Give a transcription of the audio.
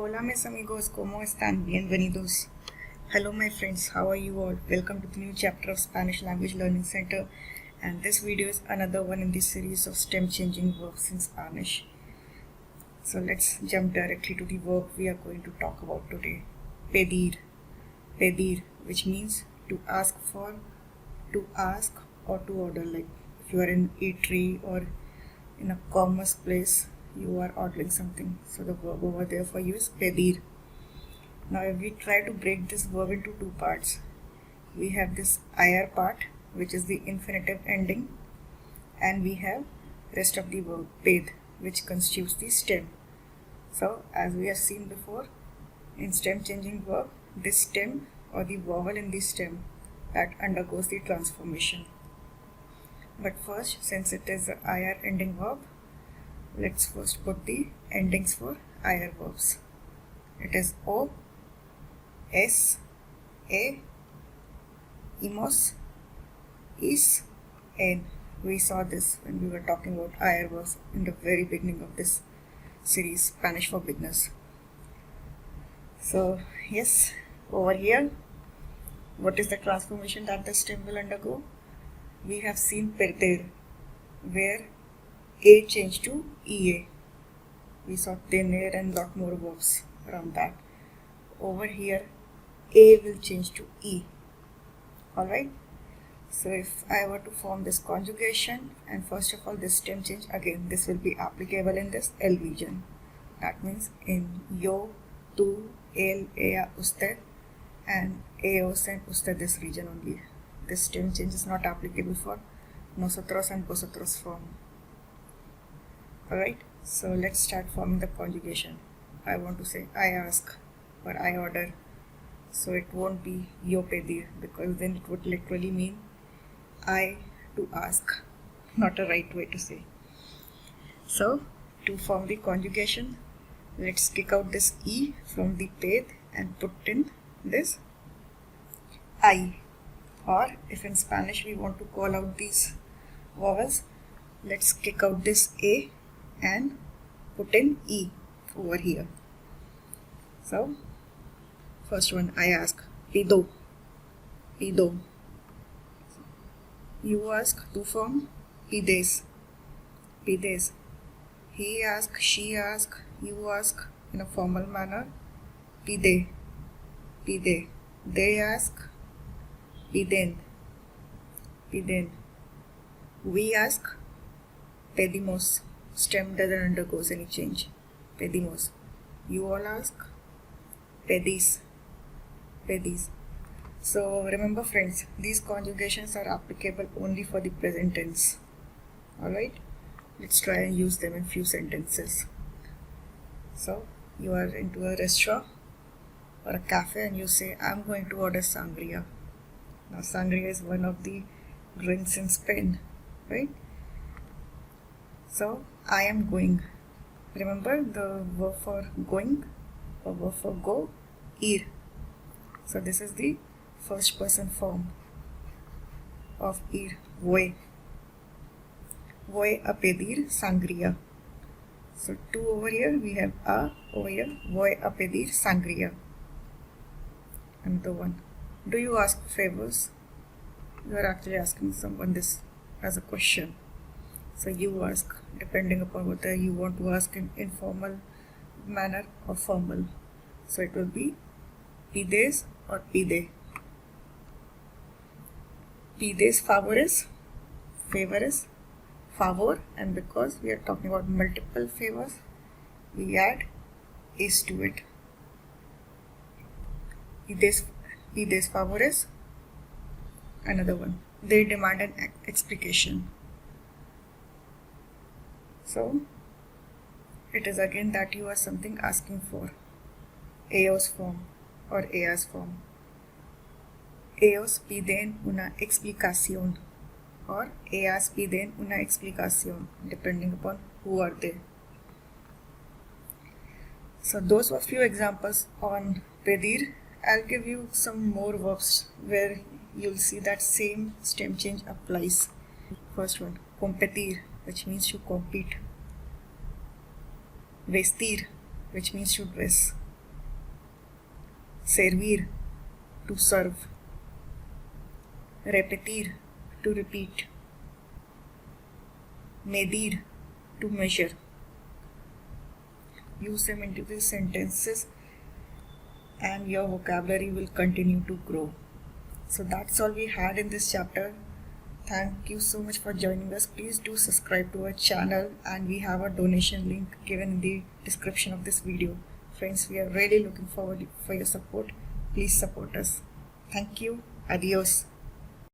Hola mis amigos, ¿cómo están? Bienvenidos. Hello my friends, how are you all? Welcome to the new chapter of Spanish Language Learning Center, and this video is another one in the series of stem changing verbs in Spanish. So let's jump directly to the verb we are going to talk about today. PEDIR. PEDIR, which means to ask for, to ask or to order. Like if you are in eatery or in a commerce place, you are ordering something, so the verb over there for you is PEDIR. Now if we try to break this verb into two parts, we have this IR part, which is the infinitive ending, and we have rest of the verb PED, which constitutes the stem. So as we have seen before, in stem changing verb, this stem or the vowel in the stem that undergoes the transformation. But first, since it is an IR ending verb, let's first put the endings for IR verbs. It is O, S, A, imos, is, N. We saw this when we were talking about IR verbs in the very beginning of this series, Spanish for Beginners. So yes, over here, what is the transformation that the stem will undergo? We have seen PERDER, where A changed to EA. We saw tener and lot more verbs around that. Over here, A will change to E. Alright? So if I were to form this conjugation, and first of all this stem change, again this will be applicable in this L region. That means in yo, tu, él, ella, usted, and ellos and usted, this region only. This stem change is not applicable for nosotros and vosotros form. Alright, so let's start forming the conjugation. I want to say I ask or I order, so it won't be yo pedir, because then it would literally mean I to ask, not a right way to say. So to form the conjugation, let's kick out this E from the ped and put in this I. Or if in Spanish we want to call out these vowels, let's kick out this A and put in E over here. So first one, I ask, pido, pido. You ask, to form, pides, pides. He asks, she asks, you ask in a formal manner, pide, pide. They ask, piden, piden. We ask, pedimos. Stem doesn't undergo any change. Pedimos. You all ask, pedis, pedis. So remember friends, these conjugations are applicable only for the present tense. Alright, let's try and use them in few sentences. So you are into a restaurant or a cafe and you say, I'm going to order sangria. Now sangria is one of the drinks in Spain, right? So I am going. Remember the verb for going or verb for go, ir. So this is the first person form of ir. Voy. Voy a pedir sangria. So two over here, we have a over here. Voy a pedir sangria. Another one. Do you ask favors? You are actually asking someone this as a question. So you ask, depending upon whether you want to ask in informal manner or formal. So it will be pides or pide. Pides favores, favores, favor, and because we are talking about multiple favors, we add is to it. Pides favores. Another one. They demand an explication. So it is again that you are something asking for. Ellos form or ellas form. Ellos piden una explicación or ellas piden una explicación, depending upon who are they. So those were few examples on pedir. I'll give you some more verbs where you'll see that same stem change applies. First one, COMPETIR, which means to compete. VESTIR, which means to dress. servir, to serve, repetir, to repeat, medir, to measure. Use them into these sentences and your vocabulary will continue to grow. So that's all we had in this chapter. Thank you so much for joining us. Please do subscribe to our channel, and we have a donation link given in the description of this video. Friends, we are really looking forward for your support. Please support us. Thank you. Adios.